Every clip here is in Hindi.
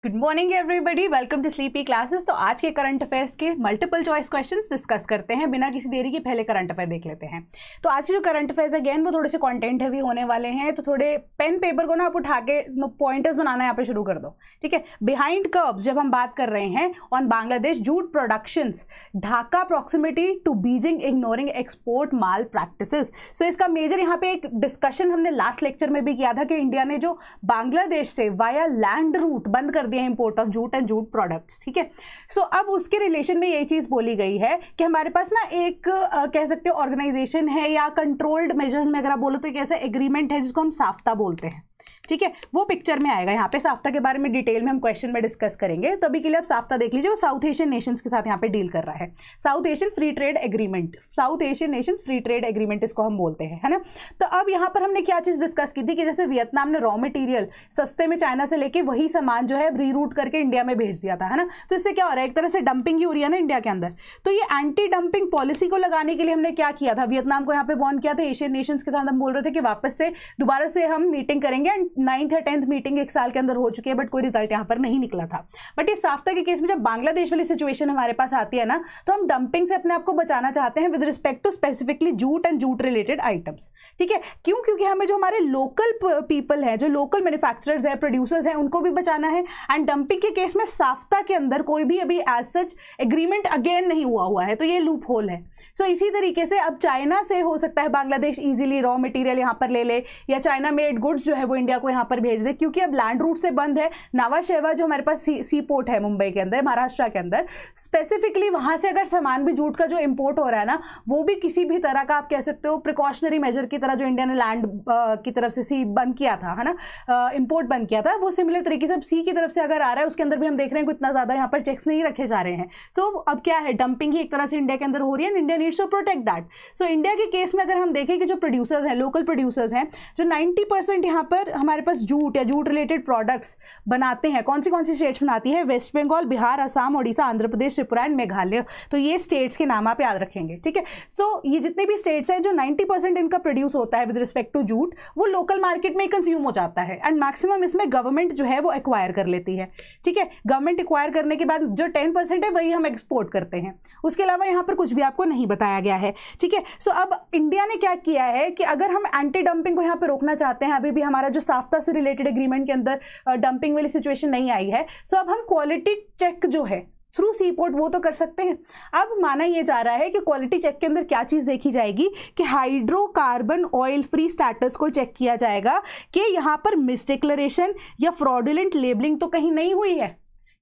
Good morning everybody, welcome to sleepy classes. तो आज के करंट अफेयर्स के मल्टीपल चॉइस क्वेश्चंस डिस्कस करते हैं। बिना किसी देरी के पहले करंट अफेयर देख लेते हैं। तो आज के जो करंट अफेयर्स अगेन वो थोड़े से कंटेंट हैवी होने वाले हैं, तो थोड़े पेन पेपर को ना आप उठा के पॉइंटर्स बनाना यहाँ पे शुरू कर दो, ठीक है। बिहाइंड कर्व्स जब हम बात कर रहे हैं on Bangladesh jute productions, Dhaka proximity to Beijing ignoring export malpractices. So इसका मेजर यहाँ पे एक डिस्कशन हमने लास्ट लेक्चर में भी किया था कि इंडिया ने जो बांग्लादेश से वाया लैंड रूट बंद कर दिया import of jute and jute products, ठीक है। सो अब उसके रिलेशन में ये चीज बोली गई है कि हमारे पास ना एक कह सकते हो ऑर्गेनाइजेशन है या कंट्रोल्ड मेजर्स में अगर आप बोलो तो एक ऐसा एग्रीमेंट है जिसको हम साफ्ता बोलते हैं, ठीक है। वो पिक्चर में आएगा। यहाँ पे साफ्ता के बारे में डिटेल में हम क्वेश्चन में डिस्कस करेंगे, तो अभी के लिए आप साफ्ता देख लीजिए। वो साउथ एशियन नेशंस के साथ यहाँ पे डील कर रहा है। South Asian free trade agreement, south Asian Nations free trade agreement इसको हम बोलते हैं, है ना। तो अब यहाँ पर हमने क्या चीज डिस्कस की थी कि जैसे वियतनाम ने रॉ मटेरियल सस्ते में चाइना से लेके वही सामान जो है रीरूट करके इंडिया में भेज दिया था, है ना। तो इससे क्या हो रहा है, एक तरह से डंपिंग ही हो रही है ना इंडिया के अंदर। तो ये एंटी डंपिंग पॉलिसी को लगाने के लिए हमने क्या किया था, वियतनाम को यहाँ पे वॉर्न किया था। एशियन नेशंस के साथ हम बोल रहे थे कि वापस से दोबारा से हम मीटिंग करेंगे एंड 9th या 10th मीटिंग एक साल के अंदर हो चुकी है, बट कोई रिजल्ट यहां पर नहीं निकला था। बट इस साफ्ता के केस में जब बांग्लादेश वाली सिचुएशन हमारे पास आती है ना, तो हम डंपिंग से अपने आप को बचाना चाहते हैं with respect to specifically jute and jute related items, ठीक है। क्यों? क्योंकि हमें जो हमारे लोकल पीपल हैं, जो लोकल मैन्युफैक्चरर्स हैं, प्रोड्यूसर्स हैं, उनको भी बचाना है। एंड डंपिंग के केस में साफ्ता के अंदर कोई भी अभी एज सच एग्रीमेंट अगेन नहीं हुआ है, तो ये लूप होल है। सो इसी तरीके से अब चाइना से हो सकता है बांग्लादेश इजीली रॉ मटेरियल यहां पर ले ले, या चाइना मेड गुड्स जो है वो इंडिया को यहां पर भेज दे, क्योंकि अब लैंड रूट से बंद है। नावा शेवा जो हमारे पास सी पोर्ट है मुंबई के अंदर, महाराष्ट्र के अंदर स्पेसिफिकली, वहां से अगर सामान भी जूट का जो इंपोर्ट हो रहा है ना, वो भी किसी भी तरह का आप कह सकते हो प्रिकॉशनरी मेजर की तरह जो इंडिया ने लैंड की तरफ से सी बंद किया था, है ना, इंपोर्ट बंद किया था, वो सिमिलर तरीके से अब सी की तरफ से अगर आ रहा है, उसके अंदर भी हम देख रहे हैं इतना ज्यादा यहाँ पर चेक्स नहीं रखे जा रहे हैं। तो अब क्या है, डंपिंग ही एक तरह से इंडिया के अंदर हो रही है, India needs to protect that. So India के केस में अगर हम देखें कि जो प्रोड्यूसर्स हैं, लोकल प्रोड्यूसर्स हैं, जो 90% यहाँ पर हमारे पास जूट या जूट रिलेटेड प्रोडक्ट्स बनाते हैं, कौन सी स्टेट्स बनाती है, वेस्ट बंगाल, बिहार, असम, ओडिशा, आंध्र प्रदेश, त्रिपुरा एंड मेघालय। तो ये स्टेट्स के नाम आप याद रखेंगे, ठीक है। सो ये जितने भी स्टेट्स हैं जो 90% इनका प्रोड्यूस होता है विद रिस्पेक्ट टू जूट, वो लोकल मार्केट में कंज्यूम हो जाता है एंड मैक्सिमम इसमें गवर्नमेंट जो है वो एक्वायर कर लेती है, ठीक है। गवर्नमेंट एक्वायर करने के बाद जो 10% है वही हम एक्सपोर्ट करते हैं, उसके अलावा यहाँ पर कुछ भी आपको नहीं बताया गया है, ठीक है। सो अब इंडिया ने क्या किया है कि अगर हम एंटी डंपिंग को यहाँ पर रोकना चाहते हैं, अभी भी हमारा जो साफ्ता से रिलेटेड एग्रीमेंट के अंदर डंपिंग वाली सिचुएशन नहीं आई है, सो अब हम क्वालिटी चेक जो है थ्रू सी पोर्ट वो तो कर सकते हैं। अब माना ये जा रहा है कि क्वालिटी चेक के अंदर क्या चीज देखी जाएगी कि हाइड्रोकार्बन ऑयल फ्री स्टेटस को चेक किया जाएगा कि यहां पर मिसडिक्लेरेशन या फ्रॉडुलेंट लेबलिंग तो कहीं नहीं हुई है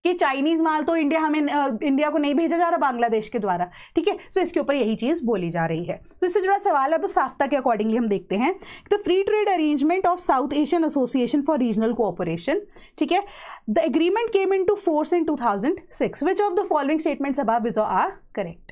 कि चाइनीज माल तो इंडिया को नहीं भेजा जा रहा बांग्लादेश के द्वारा, ठीक है। सो इसके ऊपर यही चीज बोली जा रही है। तो इससे जुड़ा सवाल है, अब साफ्ता के अकॉर्डिंगली हम देखते हैं। तो free trade arrangement of South Asian Association for Regional Cooperation, ठीक है। The agreement came into force in 2006। Which of the following statements above are correct?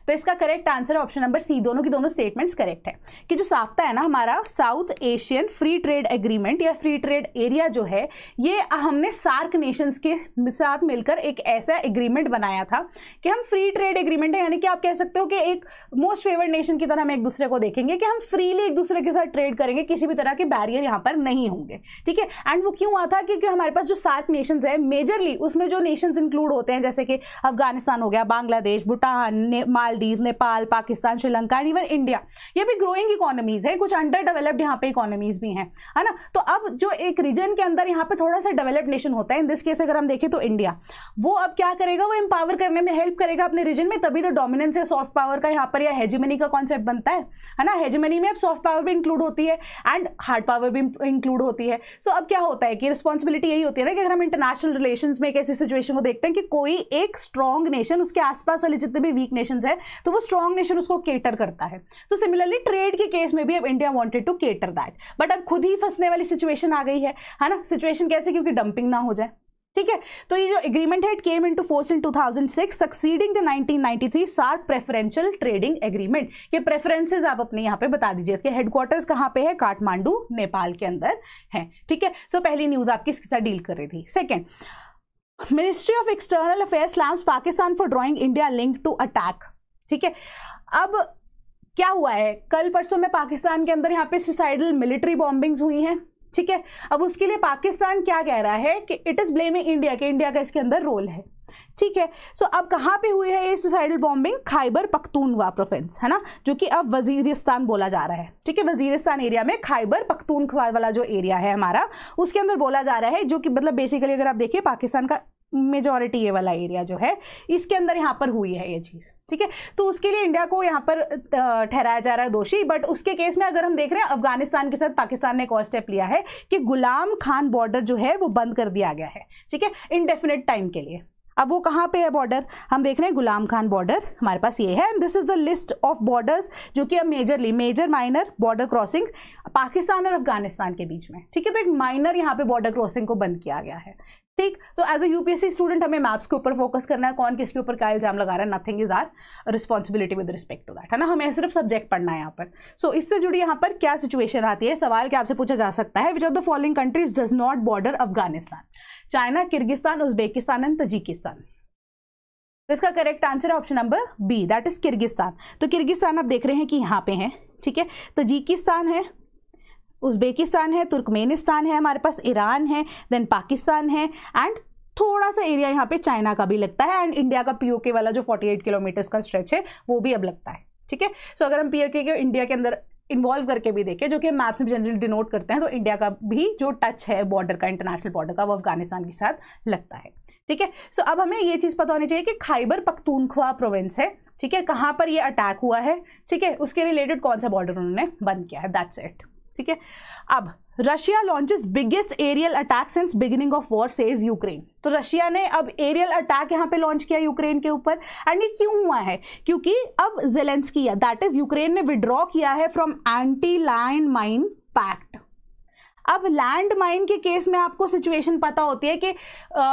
तो इसका correct answer option number c, दोनों की दोनों स्टेटमेंट्स करेक्ट है कि जो साफ्ता है ना हमारा south Asian free trade agreement या फ्री ट्रेड एरिया जो है, ये हमने सार्क नेशंस के साथ मिलकर एक ऐसा एग्रीमेंट बनाया था कि हम फ्री ट्रेड एग्रीमेंट है, यानी कि आप कह सकते हो कि एक मोस्ट फेवर्ड नेशन की तरह हम एक दूसरे को देखेंगे कि हम फ्रीली एक दूसरे के साथ ट्रेड करेंगे, किसी भी तरह के बैरियर यहाँ पर नहीं होंगे, ठीक है। एंड वो क्यों हुआ था, क्योंकि हमारे पास जो सार्क नेशंस है मेजरली उसमें जो नेशंस इंक्लूड होते हैं जैसे कि अफगानिस्तान हो गया, Bangladesh, Bhutan, Maldives, Nepal, Pakistan, Sri Lanka and even India, ये भी ग्रोइंग इकोनॉमीज है, कुछ अंडर डेवलप्ड यहाँ पे इकोनॉमीज भी हैं, है ना। तो अब जो एक रीजन के अंदर यहाँ पे थोड़ा सा डेवलप्ड नेशन होता है, इन दिस केस अगर हम देखें तो इंडिया, वो अब क्या करेगा, वो एम्पावर करने में हेल्प करेगा अपने रीजन में, तभी तो डोमिनेंस या सॉफ्ट पावर का यहाँ पर या हेजिमनी का कॉन्सेप्ट बनता है ना। हेजिमनी में अब सॉफ्ट पावर भी इंक्लूड होती है एंड हार्ड पावर भी इंक्लूड होती है। सो अब क्या होता है कि रिस्पॉन्सिबिलिटी यही होती है ना कि अगर हम इंटरनेशनल रिलेशंस में एक ऐसी सिचुएशन को देखते हैं कि कोई एक स्ट्रॉन्ग नेशन उसके आसपास वाले जितने भी वीक नेशंस है, तो वो स्ट्रॉन्ग नेशन उसको केटर करता है। तो सिमिलरली ट्रेड के केस में भी अब India wanted to cater that, but अब खुद ही फंसने वाली सिचुएशन आ गई है ना। सिचुएशन कैसे, क्योंकि डंपिंग ना हो जाए, ठीक है। तो ये जो एग्रीमेंट है it came into force in 2006 succeeding the 1993 SAARC preferential trading agreement. ये प्रेफरेंसेस आप अपने यहाँ पे बता दीजिए। इसके हेडक्वार्टर्स कहाँ पे है, काठमांडू नेपाल के अंदर है, ठीक है। सो पहली न्यूज आपकी इसके साथ डील कर रही थी। Second, ministry of external affairs slams Pakistan for drawing India link to attack, ठीक है। अब क्या हुआ है, कल परसों में पाकिस्तान के अंदर यहाँ पे सुसाइडल मिलिट्री बॉम्बिंग्स हुई हैं, ठीक है। अब उसके लिए पाकिस्तान क्या कह रहा है कि इट इज ब्लेमिंग इंडिया, कि इंडिया का इसके अंदर रोल है, ठीक है। सो अब कहाँ पे हुई है ये suicidal bombing? Khyber Pakhtunkhwa province, है ना, जो कि अब वजीरिस्तान बोला जा रहा है, ठीक है। वजीरिस्तान एरिया में खैबर पख्तूनख्वा वाला जो एरिया है हमारा, उसके अंदर बोला जा रहा है, जो कि मतलब बेसिकली अगर आप देखिए पाकिस्तान का मेजॉरिटी ये वाला एरिया जो है, इसके अंदर यहाँ पर हुई है ये चीज़, ठीक है। तो उसके लिए इंडिया को यहाँ पर ठहराया जा रहा है दोषी। बट उसके केस में अगर हम देख रहे हैं अफगानिस्तान के साथ पाकिस्तान ने एक और स्टेप लिया है कि गुलाम खान बॉर्डर जो है वो बंद कर दिया गया है, ठीक है, इनडेफिनेट टाइम के लिए। अब वो कहाँ पे है बॉर्डर? हम देख रहे हैं गुलाम खान बॉर्डर हमारे पास ये है, and this is the list of borders जो कि अब major minor border crossing Pakistan और अफगानिस्तान के बीच में, ठीक है। तो एक माइनर यहाँ पे बॉर्डर क्रॉसिंग को बंद किया गया है, ठीक। तो एज ए यूपीएससी स्टूडेंट हमें मैप्स के ऊपर फोकस करना है, कौन किसके ऊपर क्या इल्जाम लगा रहा है, nothing is our responsibility with respect to that, है ना, हमें सिर्फ सब्जेक्ट पढ़ना है यहाँ पर। सो इससे जुड़ी यहाँ पर क्या सिचुएशन आती है, सवाल क्या आपसे पूछा जा सकता है, which of the following countries does not border Afghanistan? China, Kyrgyzstan, Uzbekistan and Tajikistan. तो इसका करेक्ट आंसर है option number b, that is Kyrgyzstan. तो किर्गिस्तान आप देख रहे हैं कि यहाँ पे है, ठीक है। तजिकिस्तान है, उज्बेकिस्तान है, तुर्कमेनिस्तान है, हमारे पास ईरान है, देन पाकिस्तान है, एंड थोड़ा सा एरिया यहाँ पे चाइना का भी लगता है, एंड इंडिया का पीओके वाला जो 48 किलोमीटर का स्ट्रेच है वो भी अब लगता है, ठीक है। सो अगर हम पीओके को इंडिया के अंदर इन्वॉल्व करके भी देखें, जो कि हम मैप्स में जनरली डिनोट करते हैं, तो इंडिया का भी जो टच है बॉर्डर का, इंटरनेशनल बॉर्डर का, वो अफगानिस्तान के साथ लगता है, ठीक है। सो अब हमें ये चीज़ पता होनी चाहिए कि खैबर पख्तूनख्वा प्रोविंस है, ठीक है, कहाँ पर ये अटैक हुआ है, ठीक है, उसके रिलेटेड कौन सा बॉर्डर उन्होंने बंद किया है, दैट्स इट, ठीक है। अब Russia launches biggest aerial attack since beginning of war says Ukraine. तो रशिया ने अब एरियल अटैक यहाँ पे लॉन्च किया यूक्रेन के ऊपर, एंड ये क्यों हुआ है? क्योंकि अब ज़ेलेंस्की दैट इज यूक्रेन ने विड्रॉ किया है from anti land mine pact. अब लैंड माइन के केस में आपको सिचुएशन पता होती है कि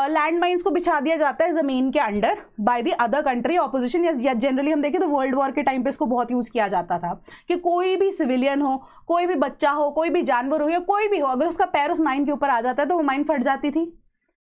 लैंड माइंस को बिछा दिया जाता है ज़मीन के under by the other country opposition, या जनरली हम देखें तो वर्ल्ड वॉर के टाइम पे इसको बहुत यूज़ किया जाता था कि कोई भी सिविलियन हो, कोई भी बच्चा हो, कोई भी जानवर हो या कोई भी हो, अगर उसका पैर उस माइन के ऊपर आ जाता है तो वो माइन फट जाती थी,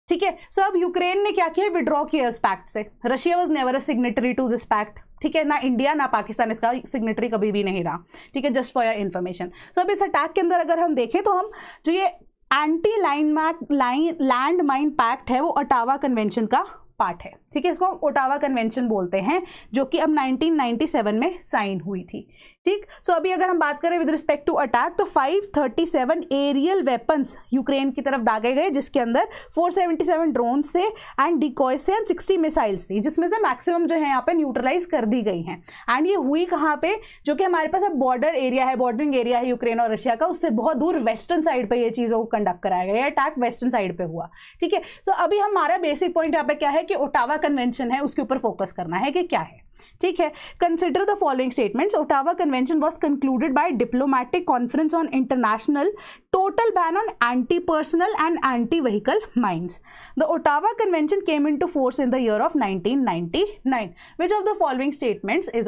ठीक है। सो अब यूक्रेन ने क्या किया, विड्रॉ किया इस पैक्ट से। Russia was never a signatory to this pact, ठीक है, ना इंडिया ना पाकिस्तान इसका सिग्नेटरी कभी भी नहीं रहा, ठीक है, जस्ट फॉर योर इन्फॉर्मेशन। सो अब इस अटैक के अंदर अगर हम देखें तो हम जो ये एंटी लैंड माइन पैक्ट है वो ओटावा कन्वेंशन का पार्ट है, ठीक है, इसको हम ओटावा कन्वेंशन बोलते हैं, जो कि अब 1997 में साइन हुई थी, ठीक। सो अभी अगर हम बात करें विद रिस्पेक्ट टू अटैक, तो 537 एरियल वेपन्स यूक्रेन की तरफ दागे गए, जिसके अंदर 477 ड्रोन्स थे एंड डिकॉयज से, एंड 60 मिसाइल्स थी, जिसमें से मैक्सिमम जो है यहाँ पे न्यूट्रलाइज कर दी गई हैं। एंड ये हुई कहाँ पे, जो कि हमारे पास अब बॉर्डर एरिया है, बॉर्डरिंग एरिया है यूक्रेन और रशिया का, उससे बहुत दूर वेस्टर्न साइड पर ये चीज़ों को कंडक्ट कराया गया, अटैक वेस्टर्न साइड पर हुआ, ठीक है। सो अभी हमारा बेसिक पॉइंट यहाँ पे क्या है कि ओटावा कन्वेंशन है, उसके ऊपर फोकस करना है कि क्या है, ठीक है। Consider the following statements. Ottawa convention was concluded by diplomatic conference on international total ban on anti personnel and anti vehicle mines. The Ottawa convention came into force in the year of 1999। Which of the following statements is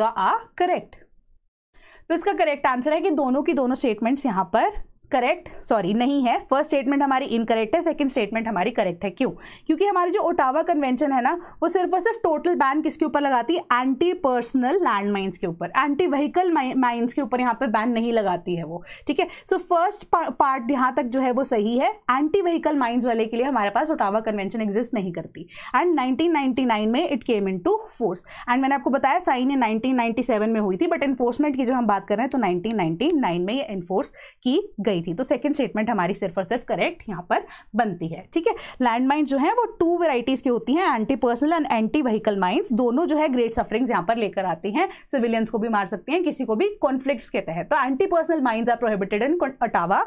correct? तो इसका करेक्ट आंसर है कि दोनों की दोनों स्टेटमेंट्स यहाँ पर नहीं है। फर्स्ट स्टेटमेंट हमारी इनकरेक्ट है, सेकंड स्टेटमेंट हमारी करेक्ट है। क्यों? क्योंकि हमारी जो ओटावा कन्वेंशन है ना, वो सिर्फ और सिर्फ टोटल बैन किसके ऊपर लगाती है? एंटी पर्सनल लैंड माइंस के ऊपर, एंटी व्हीकल माइंस के ऊपर यहाँ पे बैन नहीं लगाती है वो, ठीक है। सो फर्स्ट पार्ट यहाँ तक जो है वो सही है, एंटी व्हीकल माइंस वाले के लिए हमारे पास ओटावा कन्वेंशन एग्जिस्ट नहीं करती, एंड 1999 में it came into force, and मैंने आपको बताया साइन ये 1997 में हुई थी, बट इन्फोर्समेंट की जो हम बात कर रहे हैं तो 1999 में ये इन्फोर्स की गई थी। तो सेकंड स्टेटमेंट हमारी सिर्फ और सिर्फ करेक्ट यहां पर बनती है, ठीक है। लैंड माइंस जो है वो 2 वेराइटीज की होती हैं, anti personnel and anti vehicle mines. दोनों जो है ग्रेट सफरिंग्स यहां पर लेकर आती हैं, सिविलियंस को भी मार सकती हैं, किसी को भी कॉन्फ्लिक्ट्स के तहत। तो anti personnel mines are prohibited in Ottawa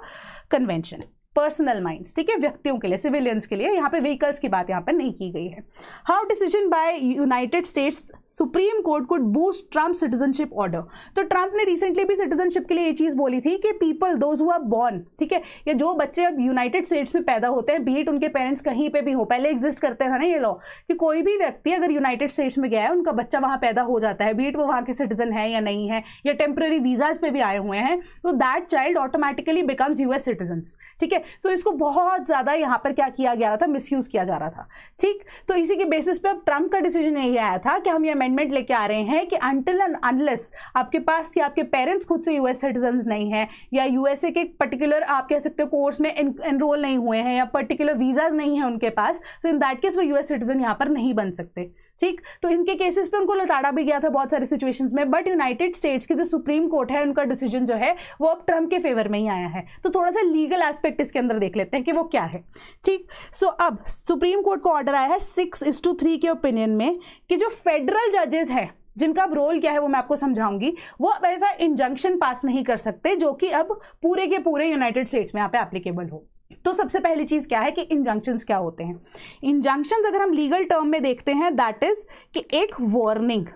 convention. Personnel mines, ठीक है, व्यक्तियों के लिए, सिविलियंस के लिए, यहाँ पे व्हीकल्स की बात यहाँ पर नहीं की गई है। How decision by United States Supreme Court could boost Trump citizenship order. तो ट्रम्प ने रिसेंटली भी सिटीजनशिप के लिए ये चीज़ बोली थी कि people those who are born, ठीक है, या जो बच्चे अब यूनाइटेड स्टेट्स में पैदा होते हैं, बीट उनके पेरेंट्स कहीं पे भी हो, पहले एग्जिस्ट करते था ना ये लॉ कि कोई भी व्यक्ति अगर यूनाइटेड स्टेट्स में गया है, उनका बच्चा वहाँ पैदा हो जाता है, बीट वो वहाँ के सिटीजन है या नहीं है, या टेम्पररी वीजाज पे भी आए हुए हैं, तो that child automatically becomes US citizen, ठीक है। सो इसको बहुत ज्यादा यहाँ पर क्या किया जा रहा था, मिसयूज किया जा रहा था। ठीक, तो इसी के बेसिस पे अब ट्रंप का डिसीजन यही आया था कि हम ये अमेंडमेंट लेके आ रहे हैं कि अनटिल एंड अनलेस आपके पास या आपके पेरेंट्स खुद से यूएस सिटीजन नहीं है या यूएसए के पर्टिकुलर आप कह सकते हो कोर्स में एनरोल नहीं हुए हैं या पर्टिकुलर वीजाज नहीं है उनके पास, सो इन दैट केस वो यूएस सिटीजन यहाँ पर नहीं बन सकते। ठीक, तो इनके केसेस पे उनको लताड़ा भी गया था बहुत सारी सिचुएशंस में, बट यूनाइटेड स्टेट्स की जो सुप्रीम कोर्ट है उनका डिसीजन जो है वो अब ट्रंप के फेवर में ही आया है। तो थोड़ा सा लीगल एस्पेक्ट इसके अंदर देख लेते हैं कि वो क्या है। ठीक, सो अब सुप्रीम कोर्ट को ऑर्डर आया है 6:3 के ओपिनियन में कि जो फेडरल जजेस है जिनका अब रोल क्या है वो मैं आपको समझाऊंगी, वो अब ऐसा इंजंक्शन पास नहीं कर सकते जो कि अब पूरे के पूरे यूनाइटेड स्टेट्स में यहाँ पे एप्लीकेबल हो। तो सबसे पहली चीज क्या है कि इंजंक्शंस क्या होते हैं। इंजंक्शंस अगर हम लीगल टर्म में देखते हैं दैट इज कि एक वार्निंग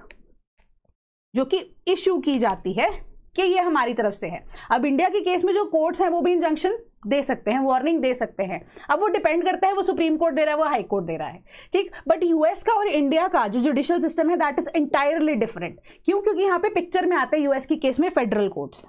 जो कि इशू की जाती है कि ये हमारी तरफ से है। अब इंडिया के केस में जो कोर्ट्स हैं वो भी इंजंक्शन दे सकते हैं, वार्निंग दे सकते हैं। अब वो डिपेंड करता है वो सुप्रीम कोर्ट दे रहा है वो हाई कोर्ट दे रहा है। ठीक, बट यूएस का और इंडिया का जो जुडिशियल सिस्टम है दैट इज एंटायरली डिफरेंट। क्यों? क्योंकि यहाँ पे पिक्चर में आते हैं यूएस की केस में फेडरल कोर्ट्स।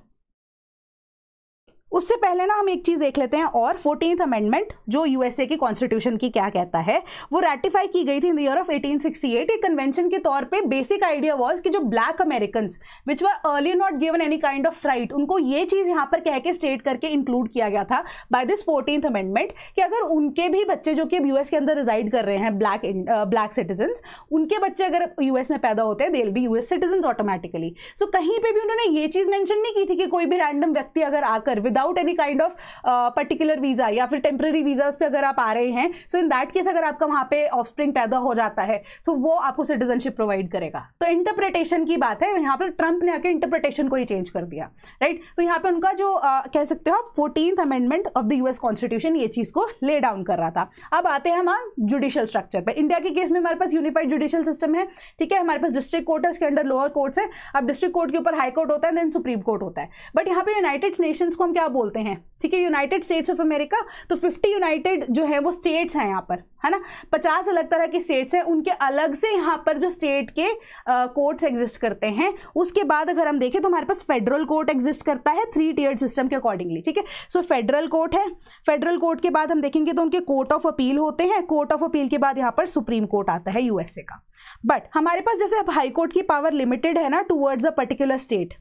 उससे पहले ना हम एक चीज देख लेते हैं, और 14th अमेंडमेंट जो यूएसए की कॉन्स्टिट्यूशन की क्या कहता है, वो रैटिफाई की गई थी इन द ईयर ऑफ 1868। एक कन्वेंशन के तौर पे बेसिक आइडिया वाज कि जो black American which were early not given any kind of right, उनको ये चीज यहाँ पर कह के स्टेट करके इंक्लूड किया गया था बाय दिस 14th अमेंडमेंट कि अगर उनके भी बच्चे जो कि अब यूएस के अंदर रिजाइड कर रहे हैं ब्लैक सिटीजन, उनके बच्चे अगर यूएस में पैदा होते हैं they will be US citizen automatically. So कहीं पे भी उन्होंने ये चीज मेंशन नहीं की थी कि कोई भी रैंडम व्यक्ति अगर आकर without any kind of particular visa या फिर टेम्पररी वीजा पे अगर आप आ रहे हैं, सो इन दैट केस अगर आपका वहां पे ऑफस्प्रिंग पैदा हो जाता है तो वो आपको सिटीजनशिप प्रोवाइड करेगा। तो इंटरप्रिटेशन की बात है, यहाँ पर ट्रंप ने आके इंटरप्रिटेशन को ही चेंज कर दिया, राइट। तो यहाँ पे उनका जो कह सकते हो आप 14th amendment of the US constitution ये चीज को ले डाउन कर रहा था। अब आते हैं हम जुडिशियल स्ट्रक्चर पे। इंडिया के केस में हमारे पास यूनिफाइड जुडिशियल सिस्टम है, ठीक है। हमारे पास डिस्ट्रिक्ट कोर्ट है, उसके अंदर लोअर कोर्ट्स है। अब डिस्ट्रिक्ट कोर्ट के ऊपर हाई कोर्ट होता है, देन सुप्रीम कोर्ट होता है। बट यहाँ पे यूनाइटेड नेशंस को हम क्या बोलते हैं, ठीक है, यूनाइटेड स्टेट्स ऑफ अमेरिका। तो 50 यूनाइटेड जो है वो स्टेट्स हैं यहाँ पर, है ना। 50 अलग तरह की स्टेट्स हैं, उनके अलग से यहाँ पर जो स्टेट के कोर्ट्स एग्जिस्ट करते हैं। उसके बाद अगर हम देखें तो हमारे पास फेडरल कोर्ट एग्जिस्ट करता है 3 टियर्ड सिस्टम के अकॉर्डिंगली, ठीक है। सो फेडरल कोर्ट है, फेडरल कोर्ट के बाद हम देखेंगे तो उनके कोर्ट ऑफ अपील होते हैं। कोर्ट ऑफ अपील के बाद यहाँ पर सुप्रीम कोर्ट आता है यूएसए का। बट हमारे पास जैसे अब हाई कोर्ट की पावर लिमिटेड है ना टूवर्ड्स अ पर्टिकुलर स्टेट,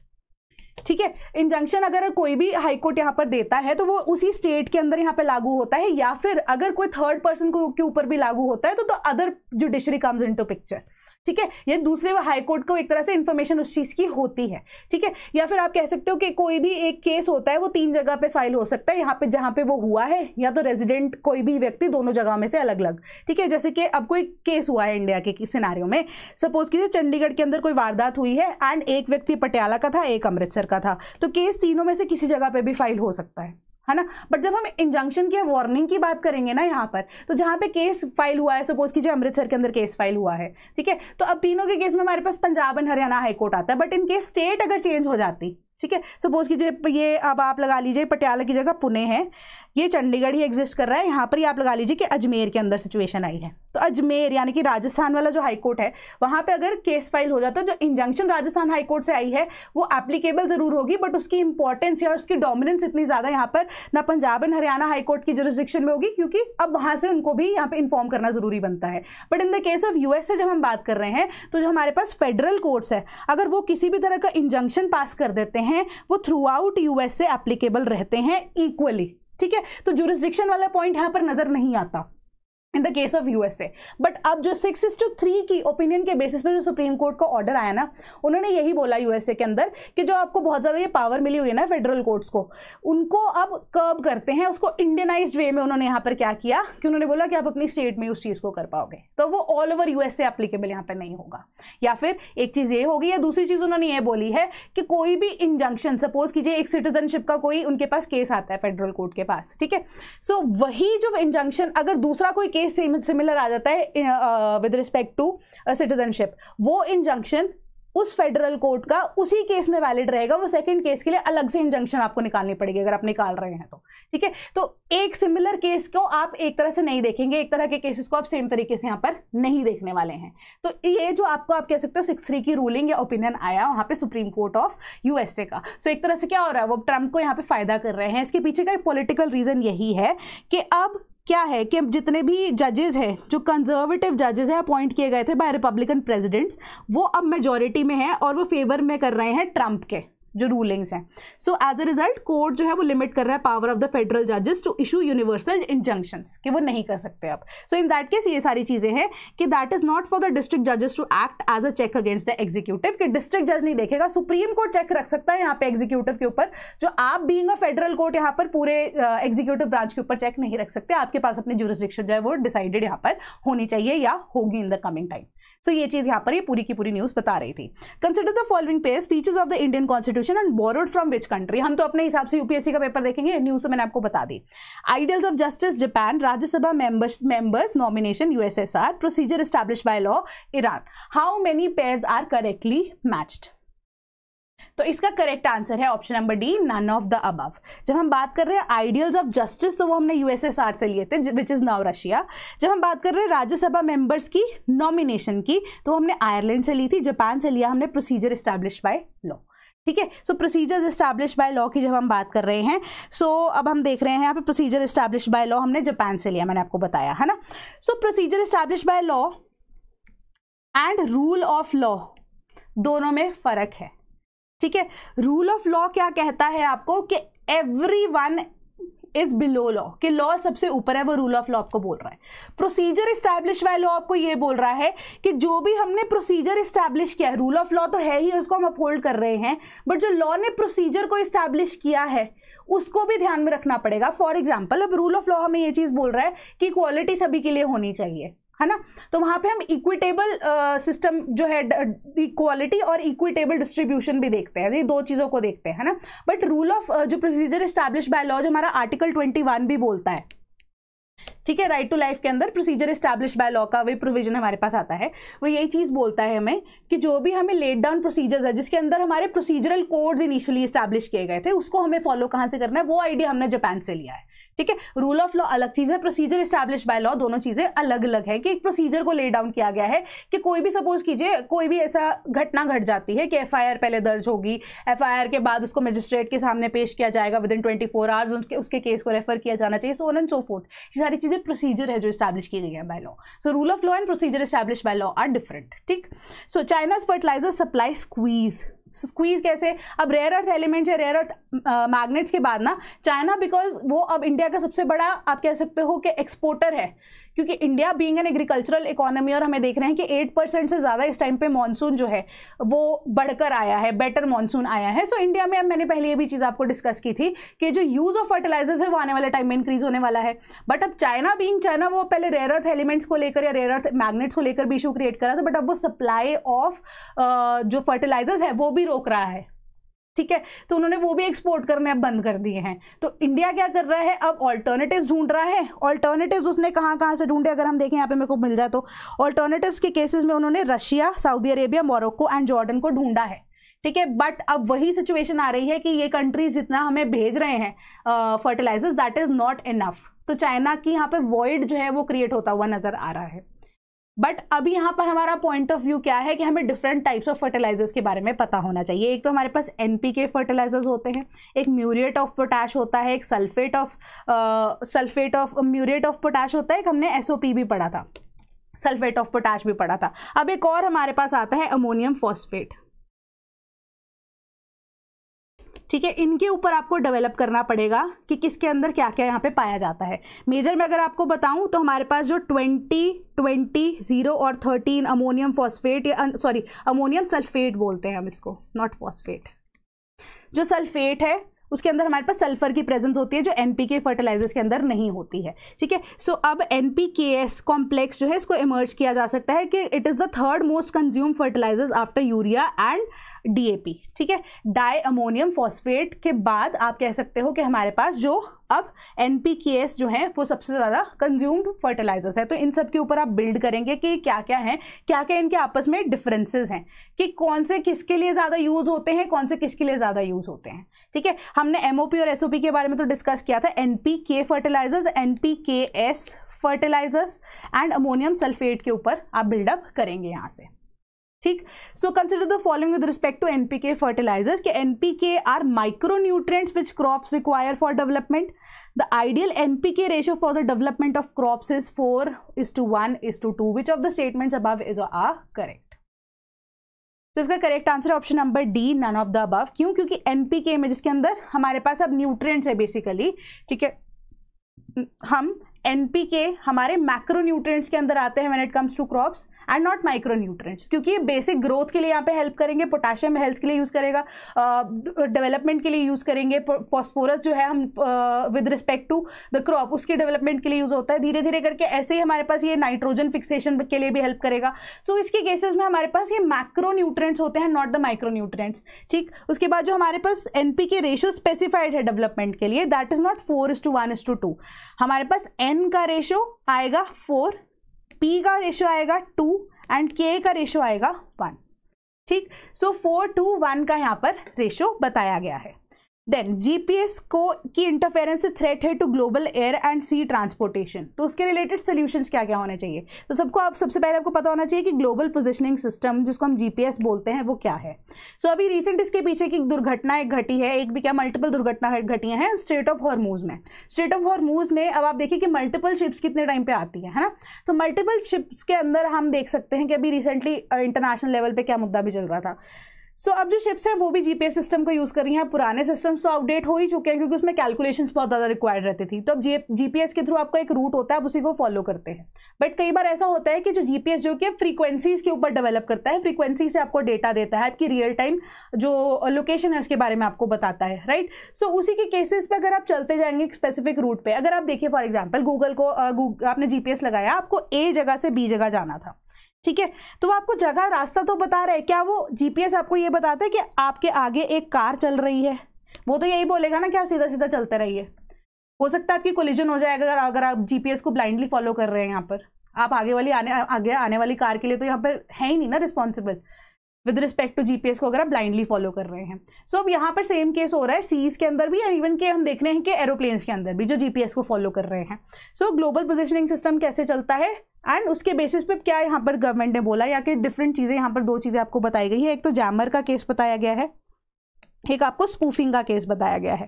ठीक है। इंजंक्शन अगर कोई भी हाई कोर्ट यहाँ पर देता है तो वो उसी स्टेट के अंदर यहाँ पे लागू होता है, या फिर अगर कोई थर्ड पर्सन के ऊपर भी लागू होता है तो other judiciary comes into picture, ठीक है। ये दूसरे हाई कोर्ट को एक तरह से इंफॉर्मेशन उस चीज की होती है, ठीक है। या फिर आप कह सकते हो कि कोई भी एक केस होता है वो 3 जगह पे फाइल हो सकता है, यहाँ पे जहाँ पे वो हुआ है या तो रेजिडेंट कोई भी व्यक्ति दोनों जगह में से अलग अलग, ठीक है। जैसे कि अब कोई केस हुआ है इंडिया के सिनेरियो में, सपोज कीजिए चंडीगढ़ के अंदर कोई वारदात हुई है एंड एक व्यक्ति पटियाला का था, एक अमृतसर का था, तो केस तीनों में से किसी जगह पे भी फाइल हो सकता है ना। बट जब हम इंजंक्शन की वार्निंग की बात करेंगे ना यहाँ पर, तो जहाँ पे केस फाइल हुआ है, सपोज कीजिए अमृतसर के अंदर केस फाइल हुआ है, ठीक है, तो अब तीनों के केस में हमारे पास Punjab and Haryana high court आता है। बट इन केस स्टेट अगर चेंज हो जाती, ठीक है, सपोज कीजिए ये अब आप लगा लीजिए पटियाला की जगह पुणे है, ये चंडीगढ़ ही एग्जिस्ट कर रहा है, यहाँ पर ही आप लगा लीजिए कि अजमेर के अंदर सिचुएशन आई है, तो अजमेर यानी कि राजस्थान वाला जो हाई कोर्ट है वहाँ पे अगर केस फाइल हो जाता है, जो इंजंक्शन राजस्थान हाई कोर्ट से आई है वो एप्लीकेबल जरूर होगी, बट उसकी इंपॉर्टेंस या उसकी डोमिनेंस इतनी ज्यादा यहाँ पर ना Punjab and Haryana high court की जुरिसडिक्शन में होगी, क्योंकि अब वहां से उनको भी यहाँ पे इन्फॉर्म करना जरूरी बनता है। But in the case of US से जब हम बात कर रहे हैं तो जो हमारे पास फेडरल कोर्ट्स है, अगर वो किसी भी तरह का इंजंक्शन पास कर देते हैं वो थ्रू आउट यूएस से एप्लीकेबल रहते हैं इक्वली, ठीक है। तो जुरिसडिक्शन वाला पॉइंट यहां पर नजर नहीं आता in the case of USA. But अब जो 6:3 की ओपिनियन के बेसिस पे जो सुप्रीम कोर्ट का ऑर्डर आया ना, उन्होंने यही बोला यूएसए के अंदर कि जो आपको बहुत ज्यादा ये पावर मिली हुई है ना फेडरल कोर्ट्स को, उनको अब कर्ब करते हैं, उसको इंडियनाइज्ड वे में उन्होंने यहाँ पर क्या किया कि उन्होंने बोला कि आप अपनी स्टेट में उस चीज को कर पाओगे, तो वो ऑल ओवर यूएसए एप्लीकेबल यहाँ पर नहीं होगा। या फिर एक चीज ये होगी, या दूसरी चीज उन्होंने ये बोली है कि कोई भी इंजंक्शन, सपोज कीजिए एक सिटीजनशिप का कोई उनके पास केस आता है फेडरल कोर्ट के पास, ठीक है, सो वही जो इंजंक्शन अगर दूसरा कोई सिमिलर आ जाता है विद रिस्पेक्ट टू सिटीजनशिप, वो इंजंक्शन उस फेडरल कोर्ट का उसी केस में वैलिड रहेगा, वो सेकंड केस के लिए अलग से इंजंक्शन आपको निकालनी पड़ेगी अगर आप निकाल रहे हैं तो, ठीक है। तो एक सिमिलर केस को आप एक तरह से नहीं देखेंगे, एक तरह के केसेस को आप सेम तरीके से यहाँ पर नहीं देखने वाले हैं। तो ये जो आपको आप कह सकते हो 6-3 की रूलिंग या ओपिनियन आया वहां पे सुप्रीम कोर्ट ऑफ यूएसए का, सो एक तरह से क्या हो रहा है, वो ट्रंप को यहाँ पे फायदा कर रहे हैं। इसके पीछे का पॉलिटिकल रीजन यही है कि अब क्या है कि जितने भी जजेस हैं, जो कंजर्वेटिव जजेस हैं अपॉइंट किए गए थे बाय रिपब्लिकन प्रेसिडेंट्स, वो अब मेजॉरिटी में है और वो फेवर में कर रहे हैं ट्रंप के जो रूलिंग्स हैं। So as a result court जो है वो लिमिट कर रहा है पावर ऑफ द फेडरल जजेस टू इशू यूनिवर्सल इंजंक्शंस, कि वो नहीं कर सकते अब। सो इन दैट केस ये सारी चीजें हैं कि that is not for the district जजेस to act as a check against the executive, कि डिस्ट्रिक्ट जज नहीं देखेगा, सुप्रीम कोर्ट चेक रख सकता है यहाँ पे एग्जीक्यूटिव के ऊपर, जो आप बीइंग अ फेडरल कोर्ट यहाँ पर पूरे एग्जीक्यूटिव ब्रांच के ऊपर चेक नहीं रख सकते। आपके पास अपनी ज्यूरिसडिक्शन जो है वो डिसाइडेड यहाँ पर होनी चाहिए या होगी इन द कमिंग टाइम। सो ये चीज यहाँ पर ये पूरी की पूरी न्यूज बता रही थी। Consider the following page features of the Indian constitution and borrowed from which country. हम तो अपने हिसाब से यूपीएससी का पेपर देखेंगे, न्यूज तो मैंने आपको बता दी। Ideals of justice Japan, Rajya Sabha members nomination USSR, procedure established by law Iran. How many pairs are correctly matched? तो इसका करेक्ट आंसर है option number D, none of the above. जब हम बात कर रहे हैं आइडियल्स ऑफ जस्टिस तो वो हमने यूएसएसआर से लिए थे विच इज नाउ रशिया। जब हम बात कर रहे हैं राज्यसभा मेंबर्स की नॉमिनेशन की तो हमने आयरलैंड से ली थी, जापान से लिया हमने प्रोसीजर एस्टैब्लिश्ड बाय लॉ, ठीक है। सो प्रोसीजर्स एस्टैब्लिश्ड बाय लॉ की जब हम बात कर रहे हैं, सो अब हम देख रहे हैं यहाँ पे प्रोसीजर एस्टैब्लिश्ड बाय लॉ हमने जापान से लिया, मैंने आपको बताया है ना। So procedure established by law and rule of law दोनों में फर्क है, ठीक है। रूल ऑफ लॉ क्या कहता है आपको कि एवरीवन इज बिलो लॉ, कि लॉ सबसे ऊपर है, वो रूल ऑफ लॉ आपको बोल रहा है। प्रोसीजर एस्टैब्लिश बाय लॉ आपको ये बोल रहा है कि जो भी हमने प्रोसीजर एस्टैब्लिश किया है, रूल ऑफ लॉ तो है ही, उसको हम अपहोल्ड कर रहे हैं, बट जो लॉ ने प्रोसीजर को एस्टैब्लिश किया है उसको भी ध्यान में रखना पड़ेगा। फॉर एग्जाम्पल अब रूल ऑफ लॉ हमें ये चीज बोल रहा है कि इक्वालिटी सभी के लिए होनी चाहिए, है ना, तो वहां पे हम इक्विटेबल सिस्टम जो है, इक्वालिटी और इक्विटेबल डिस्ट्रीब्यूशन भी देखते हैं, ये दो चीजों को देखते हैं, है ना। बट रूल ऑफ जो प्रोसीजर एस्टैब्लिश बाय लॉ जो हमारा आर्टिकल 21 भी बोलता है, ठीक है, राइट टू लाइफ के अंदर प्रोसीजर एस्टैब्लिश बाय लॉ का वही प्रोविजन हमारे पास आता है, वो यही चीज बोलता है हमें कि जो भी हमें लेड डाउन प्रोसीजर्स है जिसके अंदर हमारे प्रोसीजरल कोड्स इनिशियली एस्टैब्लिश किए गए थे, उसको हमें फॉलो कहां से करना है, वो आइडिया हमने जापान से लिया है, ठीक है। रूल ऑफ लॉ अलग चीज है, प्रोसीजर एस्टैब्लिश बाय लॉ दोनों चीजें अलग अलग है, कि एक प्रोसीजर को ले डाउन किया गया है कि कोई भी सपोज कीजिए कोई भी ऐसा घटना घट जाती है कि एफआईआर पहले दर्ज होगी, एफआईआर के बाद उसको मजिस्ट्रेट के सामने पेश किया जाएगा विदिन 24 आवर्स, उसके केस को रेफर किया जाना चाहिए, so on and so fourth. ये सारी चीजें प्रोसीजर है जो एस्टैब्लिश की गई है by law. So rule of law and procedure establish by law are different, ठीक। So China's fertilizer supply squeeze, squeeze कैसे, अब रेयर अर्थ एलिमेंट्स या रेयर अर्थ मैग्नेट्स के बाद ना चाइना, बिकॉज वो अब इंडिया का सबसे बड़ा आप कह सकते हो कि एक्सपोर्टर है, क्योंकि India being an agricultural economy, और हमें देख रहे हैं कि 8% से ज़्यादा इस टाइम पे मानसून जो है वो बढ़कर आया है, बेटर मानसून आया है। सो इंडिया में, अब मैंने पहले ये भी चीज़ आपको डिस्कस की थी कि जो यूज़ ऑफ फर्टिलाइजर्स है वो आने वाले टाइम में इंक्रीज होने वाला है। बट अब चाइना बीइंग चाइना, वो पहले रेयर अर्थ एलिमेंट्स को लेकर या रेयर अर्थ मैग्नेट्स को लेकर भी इशू क्रिएट करा था, बट अब वो सप्लाई ऑफ जो फर्टिलाइजर्स है वो भी रोक रहा है, ठीक है। तो उन्होंने वो भी एक्सपोर्ट करने अब बंद कर दिए हैं। तो इंडिया क्या कर रहा है, अब ऑल्टरनेटिव्स ढूंढ रहा है। ऑल्टरनेटिव्स उसने कहाँ से ढूंढे, अगर हम देखें यहाँ पे मेरे को मिल जाए तो ऑल्टरनेटिव्स के केसेस में उन्होंने Russia, Saudi Arabia, Morocco and Jordan को ढूंढा है, ठीक है। बट अब वही सिचुएशन आ रही है कि ये कंट्रीज जितना हमें भेज रहे हैं fertilisers, that is not enough. तो चाइना की यहाँ पे वॉइड जो है वो क्रिएट होता हुआ नजर आ रहा है। बट अभी यहाँ पर हमारा पॉइंट ऑफ व्यू क्या है कि हमें डिफरेंट टाइप्स ऑफ फर्टिलाइजर्स के बारे में पता होना चाहिए। एक तो हमारे पास एनपीके फर्टिलाइजर्स होते हैं, एक म्यूरेट ऑफ पोटैश होता है, एक sulphate of muriate of potash होता है, एक हमने एसओपी भी पढ़ा था, सल्फेट ऑफ पोटैश भी पढ़ा था। अब एक और हमारे पास आता है अमोनियम फॉस्फेट, ठीक है। इनके ऊपर आपको डेवलप करना पड़ेगा कि किसके अंदर क्या क्या यहाँ पे पाया जाता है। मेजर में अगर आपको बताऊं तो हमारे पास जो 20, 0 और 13 अमोनियम फॉस्फेट, या सॉरी अमोनियम सल्फेट बोलते हैं हम इसको, नॉट फॉस्फेट, जो सल्फेट है उसके अंदर हमारे पास सल्फर की प्रेजेंस होती है जो एनपीके फर्टिलाइजर्स के अंदर नहीं होती है, ठीक है। सो अब एनपीकेएस कॉम्प्लेक्स जो है इसको इमर्ज किया जा सकता है कि it is the third most consume fertilisers after urea and DAP, ठीक है, डाई अमोनियम फॉस्फेट के बाद आप कह सकते हो कि हमारे पास जो अब NPKs जो है वो सबसे ज़्यादा कंज्यूम्ड फर्टिलाइजर्स है। तो इन सब के ऊपर आप बिल्ड करेंगे कि क्या क्या है, क्या क्या इनके आपस में डिफरेंसेस हैं, कि कौन से किसके लिए ज़्यादा यूज़ होते हैं, कौन से किसके लिए ज़्यादा यूज़ होते हैं। ठीक है, हमने MOP और SOP के बारे में तो डिस्कस किया था। NPK fertilisers, NPKs fertilisers and ammonium sulphate के ऊपर आप बिल्डअप करेंगे यहाँ से। ठीक, so consider the following with respect to NPK fertilisers कि NPK are micronutrients which crops require for development. The ideal NPK ratio for the development of crops is 4:1:2। Which of the statements above is correct? तो इसका correct answer option number D, none of the above. क्यों? क्योंकि NPK में जिसके अंदर हमारे पास अब न्यूट्रिएंट्स है बेसिकली, ठीक है, हम NPK हमारे मैक्रोन्यूट्रिएंट्स के अंदर आते हैं when it comes to crops and not micronutrients, क्योंकि ये बेसिक ग्रोथ के लिए यहाँ पे हेल्प करेंगे, पोटेशियम हेल्थ के लिए यूज करेगा, डेवलपमेंट के लिए यूज करेंगे, फॉस्फोरस जो है हम with respect to the crop उसके डेवलपमेंट के लिए यूज होता है। धीरे धीरे करके ऐसे ही हमारे पास ये नाइट्रोजन फिक्सेशन के लिए भी हेल्प करेगा। सो इसके केसेस में हमारे पास ये मैक्रोन्यूट्रिएंट्स होते हैं, नॉट द माइक्रोन्यूट्रिएंट्स। ठीक, उसके बाद जो हमारे पास NPK रेशियो स्पेसिफाइड है डेवलपमेंट के लिए, दैट इज नॉट 4:1:2। हमारे पास N का रेशियो आएगा 4, P का रेशियो आएगा 2 एंड K का रेशियो आएगा 1। ठीक, सो 4:1 का यहाँ पर रेशियो बताया गया है। देन GPS को की इंटरफेरेंस से थ्रेट है to global air and sea transportation. तो उसके रिलेटेड सोल्यूशंस क्या क्या होने चाहिए? तो सबसे पहले आपको पता होना चाहिए कि ग्लोबल पोजिशनिंग सिस्टम जिसको हम GPS बोलते हैं वो क्या है। सो अभी रिसेंट इसके पीछे की दुर्घटना एक घटी है, एक भी क्या मल्टीपल दुर्घटना घटी हैं स्ट्रेट ऑफ हॉर्मूज में। स्ट्रेट ऑफ हॉर्मूज में अब आप देखिए कि मल्टीपल शिप्स कितने टाइम पे आती है ना। तो मल्टीपल शिप्स के अंदर हम देख सकते हैं कि अभी रिसेंटली इंटरनेशनल लेवल पे क्या मुद्दा भी चल रहा था। सो अब जो शिप्स हैं वो भी GPS सिस्टम का यूज़ कर रही हैं। पुराने सिस्टम्स तो आउटडेट हो ही चुके हैं क्योंकि उसमें कैलकुलेशंस बहुत ज़्यादा रिक्वायर्ड रहती थी। तो अब GPS के थ्रू आपका एक रूट होता है, आप उसी को फॉलो करते हैं। बट कई बार ऐसा होता है कि जो GPS जो कि फ्रीक्वेंसीज के ऊपर डेवलप करता है, फ्रीक्वेंसी से आपको डेटा देता है, आपकी रियल टाइम जो लोकेशन है उसके बारे में आपको बताता है, राइट। सो उसी के केसेस पे अगर आप चलते जाएंगे एक स्पेसिफिक रूट पे, अगर आप देखिए फॉर एग्जाम्पल गूगल को आपने GPS लगाया, आपको A जगह से B जगह जाना था, ठीक है, तो वो आपको जगह रास्ता तो बता रहा है, क्या वो GPS आपको ये बताता है कि आपके आगे एक कार चल रही है? वो तो यही बोलेगा ना कि आप सीधा सीधा चलते रहिए। हो सकता है आपकी कोलिजन हो जाए अगर आप GPS को ब्लाइंडली फॉलो कर रहे हैं। यहाँ पर आप आगे आने वाली कार के लिए तो यहाँ पर है ही नहीं ना responsible with respect to GPS को, अगर आप ब्लाइंडली फॉलो कर रहे हैं। सो अब यहाँ पर सेम केस हो रहा है सीज के अंदर भी, इवन के हम देख रहे हैं कि एरोप्लेन्स के अंदर भी जो GPS को फॉलो कर रहे हैं। सो ग्लोबल पोजिशनिंग सिस्टम कैसे चलता है एंड उसके बेसिस पे क्या यहाँ पर गवर्नमेंट ने बोला, या कि डिफरेंट चीज़ें यहाँ पर दो चीज़ें आपको बताई गई है। एक तो जैमर का केस बताया गया है, एक आपको स्पूफिंग का केस बताया गया है।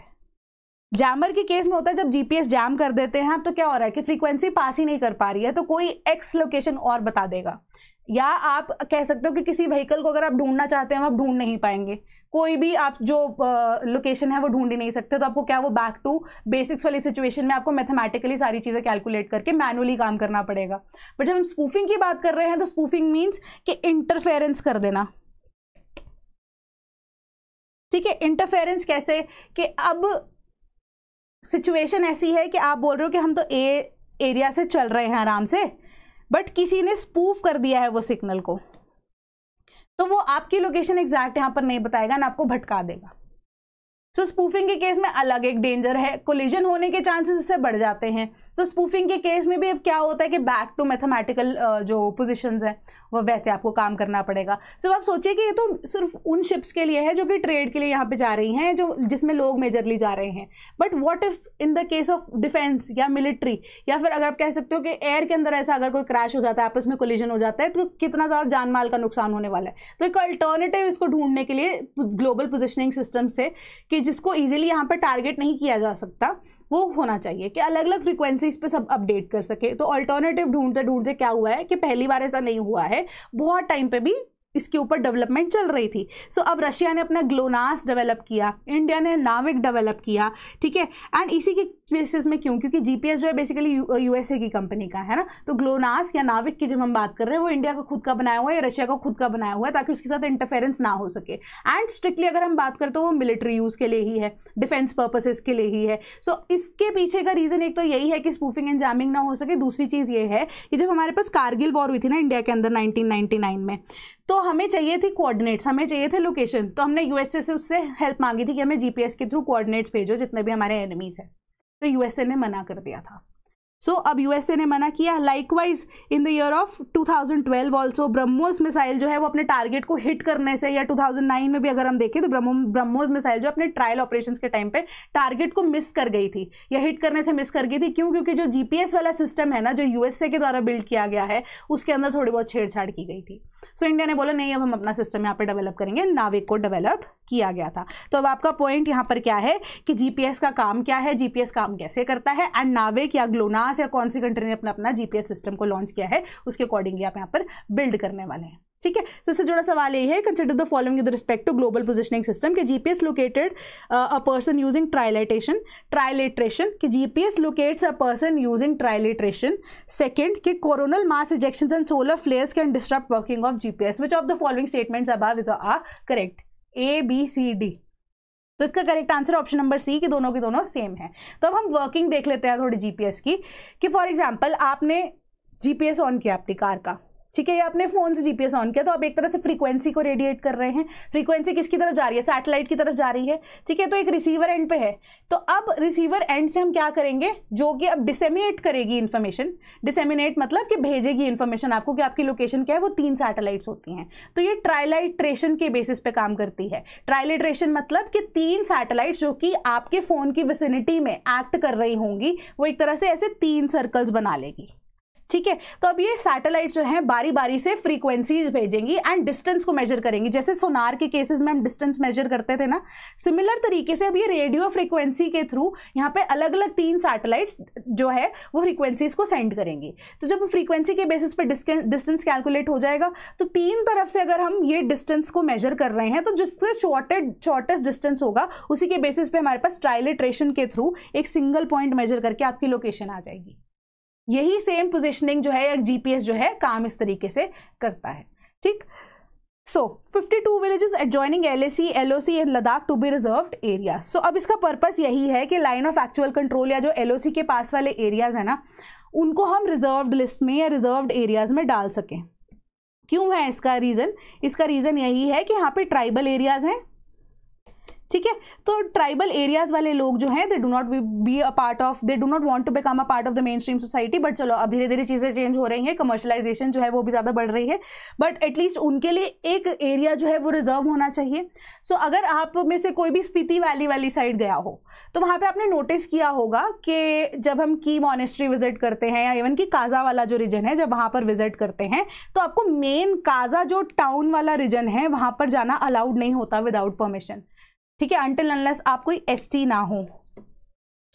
जैमर के केस में होता है जब GPS जैम कर देते हैं तो क्या हो रहा है कि फ्रीक्वेंसी पास ही नहीं कर पा रही है, तो कोई X लोकेशन और बता देगा, या आप कह सकते हो कि किसी व्हीकल को अगर आप ढूंढना चाहते हैं आप ढूंढ नहीं पाएंगे, कोई भी आप जो लोकेशन है वो ढूंढ ही नहीं सकते। तो आपको क्या वो बैक टू बेसिक्स वाली सिचुएशन में आपको मैथमेटिकली सारी चीज़ें कैलकुलेट करके मैनुअली काम करना पड़ेगा। बट जब हम स्पूफिंग की बात कर रहे हैं तो स्पूफिंग मीन्स कि इंटरफेरेंस कर देना, ठीक है। इंटरफेरेंस कैसे कि अब सिचुएशन ऐसी है कि आप बोल रहे हो कि हम तो एरिया से चल रहे हैं आराम से, बट किसी ने स्पूफ कर दिया है वो सिग्नल को, तो वो आपकी लोकेशन एग्जैक्ट यहां पर नहीं बताएगा ना, आपको भटका देगा। सो स्पूफिंग के केस में अलग एक डेंजर है, कोलिजन होने के चांसेस इससे बढ़ जाते हैं। तो स्पूफिंग के केस में भी अब क्या होता है कि बैक टू मैथमेटिकल जो पोजीशंस हैं वो वैसे आपको काम करना पड़ेगा। तो आप सोचिए कि ये तो सिर्फ उन शिप्स के लिए है जो कि ट्रेड के लिए यहाँ पे जा रही हैं, जो जिसमें लोग मेजरली जा रहे हैं। But what if in the case of defence या मिलिट्री, या फिर अगर आप कह सकते हो कि एयर के अंदर ऐसा अगर कोई क्रैश हो जाता है, आपस में कोलिजन हो जाता है, तो कितना ज़्यादा जान माल का नुकसान होने वाला है। तो एक अल्टरनेटिव इसको ढूंढने के लिए ग्लोबल पोजिशनिंग सिस्टम से, कि जिसको ईजिली यहाँ पर टारगेट नहीं किया जा सकता, वो होना चाहिए कि अलग अलग फ्रीक्वेंसीज पे सब अपडेट कर सके। तो अल्टरनेटिव ढूंढते ढूंढते क्या हुआ है कि पहली बार ऐसा नहीं हुआ है, बहुत टाइम पे भी इसके ऊपर डेवलपमेंट चल रही थी। सो अब रशिया ने अपना ग्लोनास डेवलप किया, इंडिया ने नाविक डेवलप किया, ठीक है। एंड इसी के केसेस में क्यों, क्योंकि GPS जो है बेसिकली USA की कंपनी का है ना, तो ग्लोनास या नाविक की जब हम बात कर रहे हैं वो इंडिया का खुद का बनाया हुआ है या रशिया का खुद का बनाया हुआ है, ताकि उसके साथ इंटरफेरेंस ना हो सके। एंड स्ट्रिक्टली अगर हम बात करें तो वो मिलिट्री यूज़ के लिए ही है, डिफेंस पर्पसेस के लिए ही है। सो इसके पीछे का रीज़न एक तो यही है कि स्पूफिंग एंड जैमिंग ना हो सके। दूसरी चीज़ ये है कि जब हमारे पास कारगिल वॉर हुई थी ना इंडिया के अंदर 1999 में, तो हमें चाहिए थी कोऑर्डिनेट्स, हमें चाहिए थे लोकेशन, तो हमने यूएसए से उससे हेल्प मांगी थी कि हमें जीपीएस के थ्रू कोऑर्डिनेट्स भेजो जितने भी हमारे एनिमीज हैं, तो यूएसए ने मना कर दिया था। सो अब यूएसए ने मना किया। Likewise in the year of 2012 also BrahMos missile जो है वो अपने टारगेट को हिट करने से, या 2009 में भी अगर हम देखें तो ब्रह्मोस मिसाइल जो अपने ट्रायल ऑपरेशंस के टाइम पे टारगेट को मिस कर गई थी, या हिट करने से मिस कर गई थी। क्यों? क्योंकि जो जीपीएस वाला सिस्टम है ना, जो यूएसए के द्वारा बिल्ड किया गया है, उसके अंदर थोड़ी बहुत छेड़छाड़ की गई थी। सो इंडिया ने बोला नहीं, अब हम अपना सिस्टम यहाँ पे डेवलप करेंगे। नाविक को डेवलप किया गया था। तो अब आपका पॉइंट यहाँ पर क्या है कि जीपीएस का काम क्या है, जीपीएस काम कैसे करता है, एंड नाविक या ग्लोनास या कौन सी कंट्री ने अपना जीपीएस सिस्टम को लॉन्च किया है, उसके अकॉर्डिंगली आप यहाँ पर बिल्ड करने वाले हैं। ठीक है, तो इससे जुड़ा सवाल ये है, consider the following with respect to global positioning system कि GPS located a person using trilateration कि GPS locates a person using trilateration. Second कि coronal mass ejections and solar flares can disturb working of GPS. Which of the following statements above is correct? A, B, C, D. तो इसका correct answer option number C कि दोनों की दोनों सेम है। तो अब हम वर्किंग देख लेते हैं थोड़ी जीपीएस की, कि फॉर एग्जांपल आपने जीपीएस ऑन किया अपनी कार का, ठीक है, या अपने फोन से जीपीएस ऑन किया, तो आप एक तरह से फ्रीक्वेंसी को रेडिएट कर रहे हैं। फ्रीक्वेंसी किसकी तरफ जा रही है? सैटेलाइट की तरफ जा रही है। ठीक है, तो एक रिसीवर एंड पे है, तो अब रिसीवर एंड से हम क्या करेंगे, जो कि अब डिसेमिनेट करेगी इंफॉर्मेशन। डिसेमिनेट मतलब कि भेजेगी इंफॉर्मेशन आपको कि आपकी लोकेशन क्या है। वो 3 सैटेलाइट्स होती हैं, तो ये ट्राइलाइट्रेशन के बेसिस पे काम करती है। ट्राइलाइट्रेशन मतलब कि 3 सैटेलाइट्स जो कि आपके फोन की विसिनिटी में एक्ट कर रही होंगी, वो एक तरह से ऐसे 3 सर्कल्स बना लेगी। ठीक है, तो अब ये सैटेलाइट जो है बारी बारी से फ्रीक्वेंसीज भेजेंगी एंड डिस्टेंस को मेजर करेंगी। जैसे सोनार के केसेस में हम डिस्टेंस मेजर करते थे ना, सिमिलर तरीके से अब ये रेडियो फ्रीक्वेंसी के थ्रू यहाँ पे अलग अलग 3 सैटेलाइट्स जो है वो फ्रीक्वेंसीज को सेंड करेंगी। तो जब फ्रीक्वेंसी के बेसिस पे डिस्टेंस कैलकुलेट हो जाएगा, तो 3 तरफ से अगर हम ये डिस्टेंस को मेजर कर रहे हैं, तो जिससे शॉर्टेस्ट डिस्टेंस होगा उसी के बेसिस पे हमारे पास ट्राइलेट्रेशन के थ्रू एक सिंगल पॉइंट मेजर करके आपकी लोकेशन आ जाएगी। यही सेम पोजीशनिंग जो है, जीपीएस जो है काम इस तरीके से करता है। ठीक, so 52 villages adjoining LAC LOC and Ladakh to be reserved area. So अब इसका पर्पस यही है कि लाइन ऑफ एक्चुअल कंट्रोल या जो एलओसी के पास वाले एरियाज है ना, उनको हम रिजर्व्ड लिस्ट में या रिजर्व्ड एरियाज में डाल सकें। क्यों है इसका रीजन? इसका रीजन यही है कि यहाँ पे ट्राइबल एरियाज हैं। ठीक है, तो ट्राइबल एरियाज वाले लोग जो हैं, they do not be a part of, they do not want to become a part of the mainstream society. But चलो अब धीरे धीरे चीजें चेंज हो रही हैं, कमर्शलाइजेशन जो है वो भी ज्यादा बढ़ रही है, बट एटलीस्ट उनके लिए एक एरिया जो है वो रिजर्व होना चाहिए। सो अगर आप में से कोई भी स्पीति वैली वाली साइड गया हो, तो वहां पे आपने नोटिस किया होगा कि जब हम की मॉनेस्ट्री विजिट करते हैं, या इवन की काजा वाला जो रीजन है, जब वहां पर विजिट करते हैं, तो आपको मेन काजा जो टाउन वाला रीजन है वहां पर जाना अलाउड नहीं होता विदाउट परमिशन। ठीक है, अनटिल अनलेस आप कोई एसटी ना हो।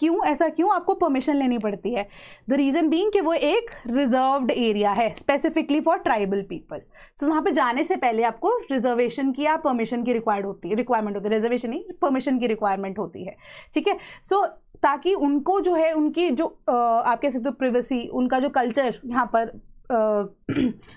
क्यों? ऐसा क्यों? आपको परमिशन लेनी पड़ती है। द रीजन बीइंग कि वो एक रिजर्व्ड एरिया है स्पेसिफिकली फॉर ट्राइबल पीपल। सो वहां पे जाने से पहले आपको रिजर्वेशन की या परमिशन की रिक्वायरमेंट होती है, रिजर्वेशन नहीं, परमिशन की रिक्वायरमेंट होती है। ठीक है, सो ताकि उनको जो है उनकी जो आप कह सकते हो प्रिवेसी, उनका जो कल्चर यहाँ पर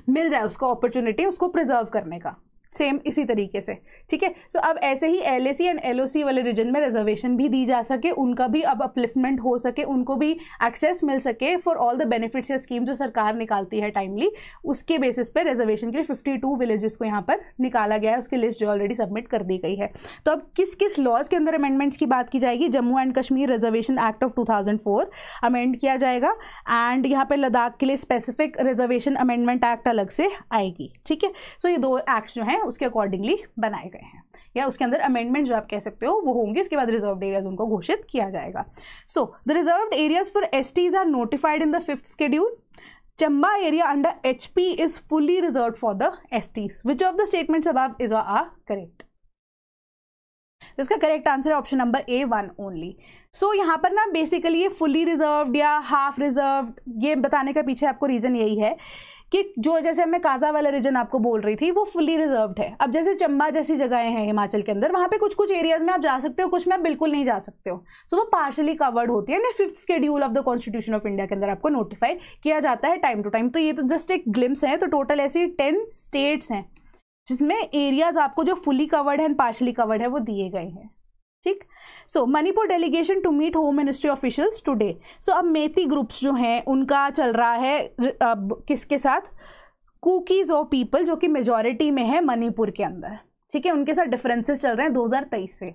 मिल जाए, उसको अपॉर्चुनिटी उसको प्रिजर्व करने का। सेम इसी तरीके से। ठीक है, सो अब ऐसे ही एलएसी एंड एलओसी वाले रीजन में रिजर्वेशन भी दी जा सके, उनका भी अब अपलिफ्टमेंट हो सके, उनको भी एक्सेस मिल सके फॉर ऑल द बेनिफिट्स या स्कीम जो सरकार निकालती है टाइमली, उसके बेसिस पे रिजर्वेशन के लिए 52 विलेजेस को यहाँ पर निकाला गया है। उसकी लिस्ट जो ऑलरेडी सबमिट कर दी गई है। तो अब किस किस लॉज के अंदर अमेंडमेंट्स की बात की जाएगी? Jammu and Kashmir reservation act of 2004 amend किया जाएगा, एंड यहाँ पे लद्दाख के लिए स्पेसिफिक रिजर्वेशन अमेंडमेंट एक्ट अलग से आएगी। ठीक है, सो ये 2 एक्ट जो हैं उसके अकॉर्डिंगली बनाए गए हैं, या उसके अंदर अमेंडमेंट जो आप कह सकते हो वो होंगे। इसके बाद रिजर्व्ड एरियाज उनको घोषित किया जाएगा। So the reserved areas for STs are notified in the 5th schedule. Chamba area under HP is fully reserved for the STs. Which of the statements above is or are correct? तो इसका करेक्ट आंसर है ऑप्शन नंबर ए 1 ओनली। सो यहाँ पर ना बेसिकली ये फुली रिजर्व्ड या हाफ रिजर्व्ड, ये बताने का पीछे आपको रीजन यही है कि जो जैसे मैं काजा वाला रीजन आपको बोल रही थी वो फुली रिजर्व्ड है। अब जैसे चंबा जैसी जगहें हैं हिमाचल के अंदर, वहाँ पे कुछ कुछ एरियाज में आप जा सकते हो, कुछ में आप बिल्कुल नहीं जा सकते हो। सो वो पार्शली कवर्ड होती है ना 5th schedule of the constitution of India के अंदर आपको नोटिफाई किया जाता है टाइम टू टाइम। तो ये तो जस्ट एक ग्लिम्स है। तो टोटल ऐसी 10 स्टेट्स हैं जिसमें एरियाज आपको जो फुली कवर्ड है एंड पार्शली कवर्ड है वो दिए गए हैं। ठीक, so Manipur delegation to meet home ministry officials today. So अब मेती ग्रुप्स जो हैं उनका चल रहा है अब किसके साथ? कुकीज ऑफ पीपल जो कि मेजॉरिटी में है मणिपुर के अंदर, ठीक है, उनके साथ डिफरेंसेस चल रहे हैं 2023 से।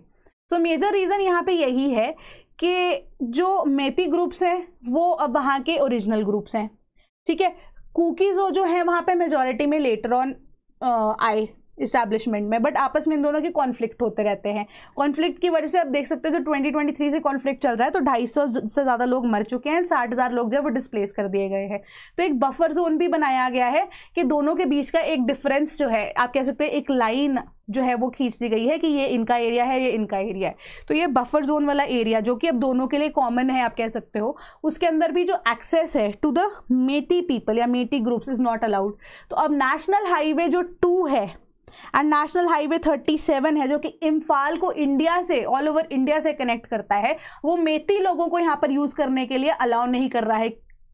सो मेजर रीजन यहाँ पे यही है कि जो मेती ग्रुप्स हैं वो अब वहाँ के ओरिजिनल ग्रुप्स हैं, ठीक है। कुकीज जो है वहाँ पे मेजॉरिटी में लेटर ऑन आए इस्टेब्लिशमेंट में, बट आपस में इन दोनों के कॉन्फ्लिक्ट होते रहते हैं। कॉन्फ्लिक्ट की वजह से आप देख सकते हो कि 2023 से कॉन्फ्लिक्ट चल रहा है तो 250 से ज़्यादा लोग मर चुके हैं, 60,000 लोग जो है वो डिस्प्लेस कर दिए गए हैं। तो एक बफर जोन भी बनाया गया है कि दोनों के बीच का एक डिफरेंस जो है, आप कह सकते हो एक लाइन जो है वो खींच दी गई है कि ये इनका एरिया है, ये इनका एरिया है। तो ये बफर जोन वाला एरिया जो कि अब दोनों के लिए कॉमन है, आप कह सकते हो, उसके अंदर भी जो एक्सेस है टू द मेती पीपल या मेती ग्रुप्स इज नॉट अलाउड। तो अब नेशनल हाईवे जो 2 है एंड नेशनल हाईवे 37 है जो कि इम्फाल को इंडिया से, ऑल ओवर इंडिया से कनेक्ट करता है, वो मेती लोगों को यहाँ पर यूज करने के लिए अलाउ नहीं कर रहा है,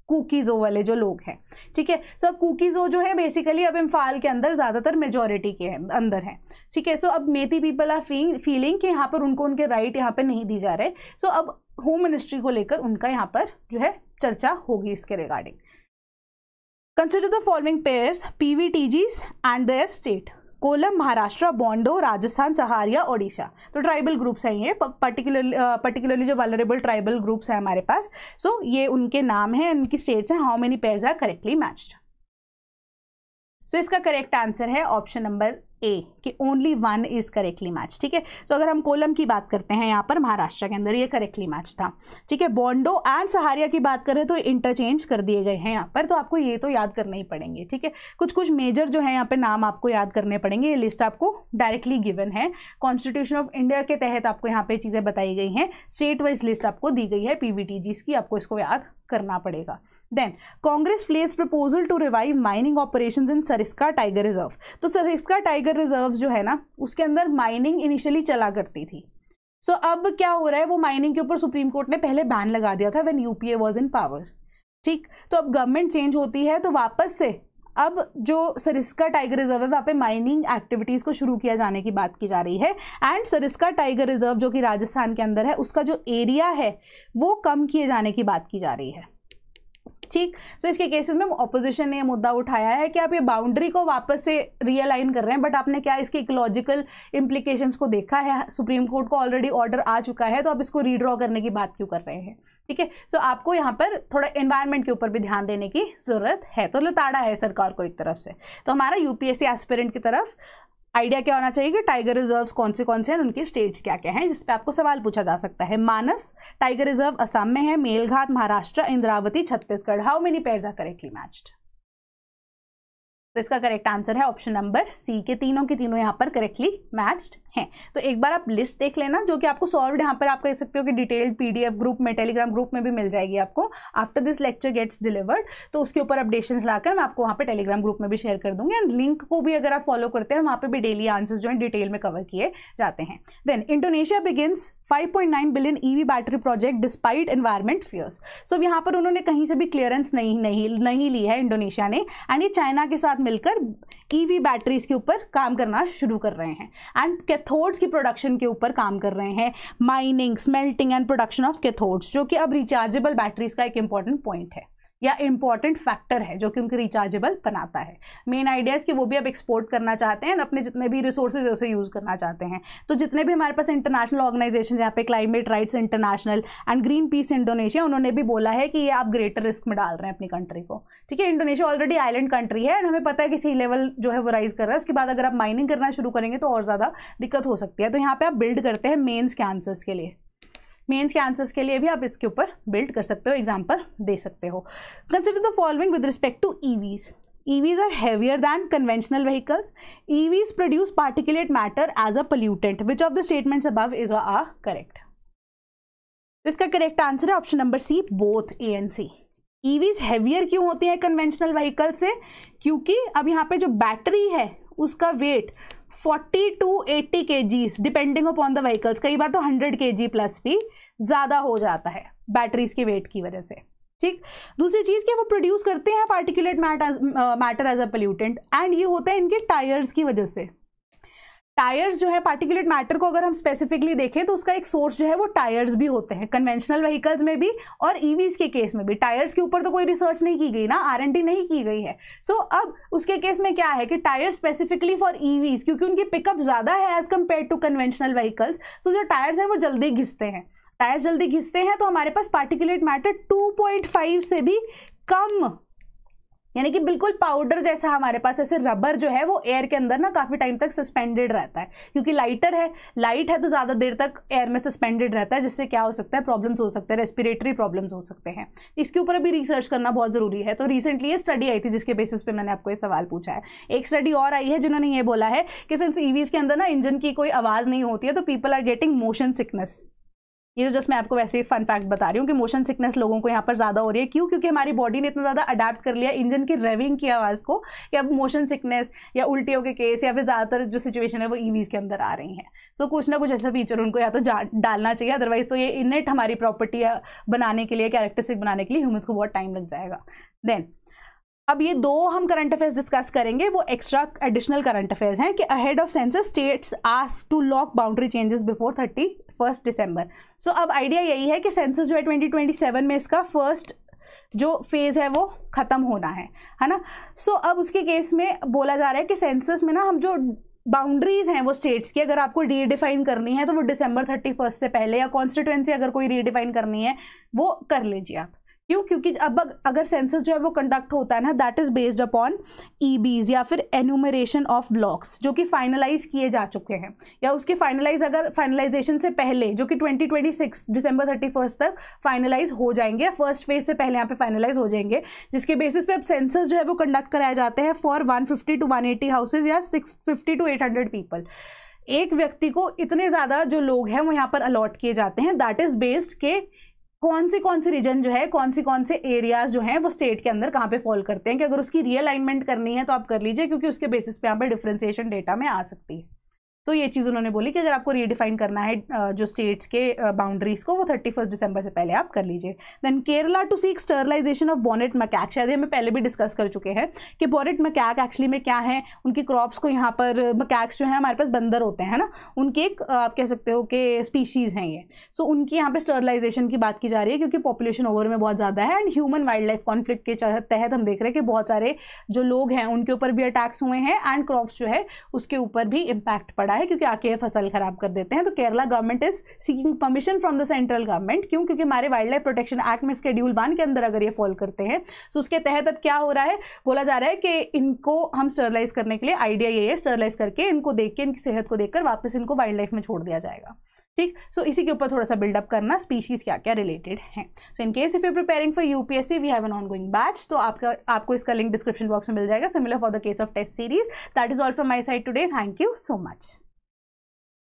कुकीजो वाले जो लोग हैं, ठीक है। सो अब कुकीजो जो है बेसिकली अब इम्फाल के अंदर ज्यादातर मेजॉरिटी के अंदर है, ठीक है। सो अब मेती पीपल आर फीलिंग कि यहाँ पर उनको उनके राइट यहाँ पर नहीं दी जा रहे। सो अब होम मिनिस्ट्री को लेकर उनका यहाँ पर जो है चर्चा होगी इसके regarding. Consider the following pairs PVTGs and their state. Kolam, Maharashtra, Bondo, Rajasthan, Sahariya, Odisha. तो ट्राइबल ग्रुप्स हैं ये, पर्टिकुलरली जो वल्नरेबल ट्राइबल ग्रुप्स हैं हमारे पास। सो ये उनके नाम हैं, उनकी स्टेट्स हैं। How many pairs are correctly matched. So इसका करेक्ट आंसर है ऑप्शन नंबर ए कि ओनली 1 इज करेक्टली मैच, ठीक है। सो अगर हम कोलम की बात करते हैं यहाँ पर महाराष्ट्र के अंदर, ये करेक्टली मैच था, ठीक है। बोंडो एंड सहारिया की बात करें तो इंटरचेंज कर दिए गए हैं यहाँ पर, तो आपको ये तो याद करने ही पड़ेंगे, ठीक है। कुछ मेजर जो है यहाँ पे नाम आपको याद करने पड़ेंगे। ये लिस्ट आपको डायरेक्टली गिवन है, कॉन्स्टिट्यूशन ऑफ इंडिया के तहत आपको यहाँ पे चीज़ें बताई गई हैं, स्टेट वाइज लिस्ट आपको दी गई है पीवीटीजीज की, आपको इसको याद करना पड़ेगा। Then Congress placed proposal to revive mining operations in Sariska tiger reserve. तो सरिस्का टाइगर रिजर्व जो है ना, उसके अंदर माइनिंग इनिशियली चला करती थी। सो अब क्या हो रहा है, वो माइनिंग के ऊपर सुप्रीम कोर्ट ने पहले बैन लगा दिया था when UPA was in power, ठीक। तो अब गवर्नमेंट चेंज होती है तो वापस से अब जो सरिस्का टाइगर रिजर्व है वहाँ पे माइनिंग एक्टिविटीज़ को शुरू किया जाने की बात की जा रही है। एंड सरिस्का टाइगर रिजर्व जो कि राजस्थान के अंदर है, उसका जो एरिया है वो कम किए जाने की बात की जा रही है, ठीक। सो इसके केसेस में ऑपोजिशन ने यह मुद्दा उठाया है कि आप ये बाउंड्री को वापस से रियलाइन कर रहे हैं, बट आपने क्या इसके इकोलॉजिकल इम्प्लीकेशंस को देखा है, सुप्रीम कोर्ट को ऑलरेडी ऑर्डर आ चुका है, तो आप इसको रीड्रॉ करने की बात क्यों कर रहे हैं, ठीक है। सो आपको यहाँ पर थोड़ा एनवायरनमेंट के ऊपर भी ध्यान देने की जरूरत है। तो लताड़ा है सरकार को एक तरफ से। तो हमारा यूपीएससी एस्पिरेंट की तरफ आइडिया क्या होना चाहिए कि टाइगर रिजर्व्स कौन से हैं, उनके स्टेट्स क्या क्या हैं, जिस पे आपको सवाल पूछा जा सकता है। मानस टाइगर रिजर्व असम में है, Melghat Maharashtra, Indravati Chhattisgarh. How many pairs are correctly matched. तो इसका करेक्ट आंसर है ऑप्शन नंबर सी के तीनों के तीनों यहाँ पर करेक्टली मैच्ड हैं। तो एक बार आप लिस्ट देख लेना, जो कि आपको सॉल्व यहाँ पर आप कह सकते हो कि डिटेल्ड पीडीएफ ग्रुप में, टेलीग्राम ग्रुप में भी मिल जाएगी आपको after this lecture gets delivered. तो उसके ऊपर अपडेशंस लाकर मैं आपको वहाँ पे टेलीग्राम ग्रुप में भी शेयर कर दूंगी, एंड लिंक को भी अगर आप फॉलो करते हैं वहाँ पे भी डेली आंसर्स जो है डिटेल में कवर किए जाते हैं। Then Indonesia begins 5.9 billion EV battery project despite environment fears. So यहाँ पर उन्होंने कहीं से भी क्लियरेंस नहीं ली है इंडोनेशिया ने, एंड ये चाइना के साथ मिलकर ईवी बैटरीज के ऊपर काम करना शुरू कर रहे हैं, एंड कैथोड्स की प्रोडक्शन के ऊपर काम कर रहे हैं, mining, smelting and production of cathodes, जो कि अब रिचार्जेबल बैटरीज का एक इंपॉर्टेंट पॉइंट है या इंपॉर्टेंट फैक्टर है जो कि उनको रिचार्जेबल बनाता है। मेन आइडिया कि वो भी अब एक्सपोर्ट करना चाहते हैं, अपने जितने भी रिसोर्सेज उसे यूज़ करना चाहते हैं। तो जितने भी हमारे पास इंटरनेशनल ऑर्गेनाइजेशन यहाँ पे climate rights international and green peas Indonesia, उन्होंने भी बोला है कि ये आप ग्रेटर रिस्क में डाल रहे हैं अपनी कंट्री को, ठीक है। इंडोनेशिया ऑलरेडी आइलैंड कंट्री है, एंड हमें पता है कि सी लेवल जो है वो राइज कर रहा है। उसके बाद अगर आप माइनिंग करना शुरू करेंगे तो और ज़्यादा दिक्कत हो सकती है। तो यहाँ पे आप बिल्ड करते हैं मेन्स के आंसर्स के लिए, मेंस के आंसर्स के लिए भी आप इसके ऊपर बिल्ड कर सकते हो, एग्जांपल दे सकते हो। Consider the following with respect to EVs. EVs are heavier than conventional vehicles. EVs produce particulate matter as a pollutant. Which of the statements above is correct? इसका करेक्ट आंसर है option number C, both A and C. EVs heavier क्यों होती है कन्वेंशनल व्हीकल से? क्योंकि अब यहाँ पे जो बैटरी है उसका weight 40 to 80 kgs depending upon the vehicles, कई बार तो 100 kg प्लस भी ज़्यादा हो जाता है बैटरीज के वेट की वजह से, ठीक। दूसरी चीज़ कि वो प्रोड्यूस करते हैं particulate matter as a pollutant, and ये होता है इनके टायर्स की वजह से। टायर्स जो है, पार्टिकुलेट मैटर को अगर हम स्पेसिफिकली देखें तो उसका एक सोर्स जो है वो टायर्स भी होते हैं, कन्वेंशनल व्हीकल्स में भी और ईवीज के केस में भी। टायर्स के ऊपर तो कोई रिसर्च नहीं की गई ना, R&D नहीं की गई है। सो अब उसके केस में क्या है कि टायर स्पेसिफिकली फॉर ईवीज, क्योंकि उनकी पिकअप ज्यादा है as compare to conventional vehicles, so जो टायर्स है वो जल्दी घिसते हैं। टायर्स जल्दी घिसते हैं तो हमारे पास पार्टिकुलेट मैटर 2.5 से भी कम, यानी कि बिल्कुल पाउडर जैसा हमारे पास ऐसे रबर जो है वो एयर के अंदर ना काफी टाइम तक सस्पेंडेड रहता है, क्योंकि लाइटर है, लाइट है तो ज्यादा देर तक एयर में सस्पेंडेड रहता है, जिससे क्या हो सकता है, प्रॉब्लम्स हो सकते हैं, रेस्पिरेटरी प्रॉब्लम्स हो सकते हैं। इसके ऊपर अभी रिसर्च करना बहुत जरूरी है। तो रिसेंटली ये स्टडी आई थी जिसके बेसिस पे मैंने आपको ये सवाल पूछा है। एक स्टडी और आई है जिन्होंने ये बोला है कि सिंस ईवीज के अंदर ना इंजन की कोई आवाज नहीं होती है तो people are getting motion sickness. ये तो जस्ट मैं आपको वैसे ही फन फैक्ट बता रही हूँ कि मोशन सिकनेस लोगों को यहाँ पर ज़्यादा हो रही है। क्यों? क्योंकि हमारी बॉडी ने इतना ज़्यादा अडाप्ट कर लिया इंजन की रेविंग की आवाज़ को कि अब मोशन सिकनेस या उल्टियों के केस या फिर ज़्यादातर जो सिचुएशन है वो ईवीज के अंदर आ रही हैं। सो कुछ ना कुछ ऐसा फीचर उनको या तो डालना चाहिए, अदरवाइज तो ये इनेट हमारी प्रॉपर्टी बनाने के लिए, कैरेक्टरिस्टिक बनाने के लिए ह्यूमन्स को बहुत टाइम लग जाएगा। देन अब ये दो हम करंट अफेयर्स डिस्कस करेंगे, वो एक्स्ट्रा एडिशनल करंट अफेयर्स हैं कि ahead of census states asked to lock boundary changes before 31 December. So अब आइडिया यही है कि सेंसस जो है 2027 में इसका फर्स्ट जो फेज है वो खत्म होना है ना। सो अब उसके केस में बोला जा रहा है कि सेंसस में ना हम जो बाउंड्रीज हैं वो स्टेट्स की अगर आपको रीडिफाइन करनी है तो वो December 31 से पहले, या कॉन्स्टिट्यूएंसी अगर कोई रीडिफाइन करनी है वो कर लीजिए आप। क्यों? क्योंकि अब अगर सेंसस जो है वो कंडक्ट होता है ना, दैट इज बेस्ड अपॉन ईबीज या फिर एनुमरेशन ऑफ ब्लॉक्स जो कि फाइनलाइज किए जा चुके हैं, या उसके फाइनलाइजेशन से पहले जो कि 2026 December 31 तक फाइनलाइज हो जाएंगे, फर्स्ट फेज से पहले यहाँ पे फाइनलाइज हो जाएंगे, जिसके बेसिस पे अब सेंसस जो है वो कंडक्ट कराए जाते हैं फॉर 150 to 180 हाउसेज या 650 to 800 पीपल। एक व्यक्ति को इतने ज़्यादा जो लोग हैं वो यहाँ पर अलॉट किए जाते हैं। दैट इज बेस्ड के कौन से रीजन जो है, कौन से एरियाज जो हैं वो स्टेट के अंदर कहाँ पे फॉल करते हैं, कि अगर उसकी रीअलाइनमेंट करनी है तो आप कर लीजिए, क्योंकि उसके बेसिस पे यहाँ पे डिफरेंशिएशन डेटा में आ सकती है। तो ये चीज़ उन्होंने बोली कि अगर आपको रीडिफाइन करना है जो स्टेट्स के बाउंड्रीज को, वो 31 दिसंबर से पहले आप कर लीजिए। Then Kerala to seek sterilization of bonnet macaque, शायद हमें पहले भी डिस्कस कर चुके हैं कि बॉनेट मैकैक एक्चुअली में क्या है, उनकी क्रॉप्स को यहाँ पर मैकैक्स जो है हमारे पास बंदर होते हैं ना, उनके एक आप कह सकते हो कि स्पीशीज़ हैं ये। सो उनकी यहाँ पर स्टरलाइजेशन की बात की जा रही है क्योंकि पॉपुलेशन ओवर में बहुत ज़्यादा है, and human wild life conflict के तहत हम देख रहे हैं कि बहुत सारे जो लोग हैं उनके ऊपर भी अटैक्स हुए हैं, एंड क्रॉप्स जो है उसके ऊपर भी इम्पैक्ट पड़ा है क्योंकि आके फसल खराब कर देते हैं। तो Kerala government is seeking permission from the central government. क्यों? क्योंकि हमारे वाइल्ड लाइफ प्रोटेक्शन एक्ट में शेड्यूल 1 के अंदर अगर ये फॉल करते हैं तो उसके तहत अब क्या हो रहा है, बोला जा रहा है कि इनको हम स्टरलाइज करने के लिए, आइडिया ये है स्टरलाइज करके इनको देख के, इनकी सेहत को देखकर वापस इनको वाइल्ड लाइफ में छोड़ दिया जाएगा। ठीक, सो इसी के ऊपर थोड़ा सा बिल्डअप करना, स्पीशीज क्या क्या रिलेटेड हैं। So in case if you preparing for UPSC we have an ongoing batch, तो आपको इसका लिंक डिस्क्रिप्शन बॉक्स में मिल जाएगा, similar for the case of test series. That is all from my side today, thank you so much.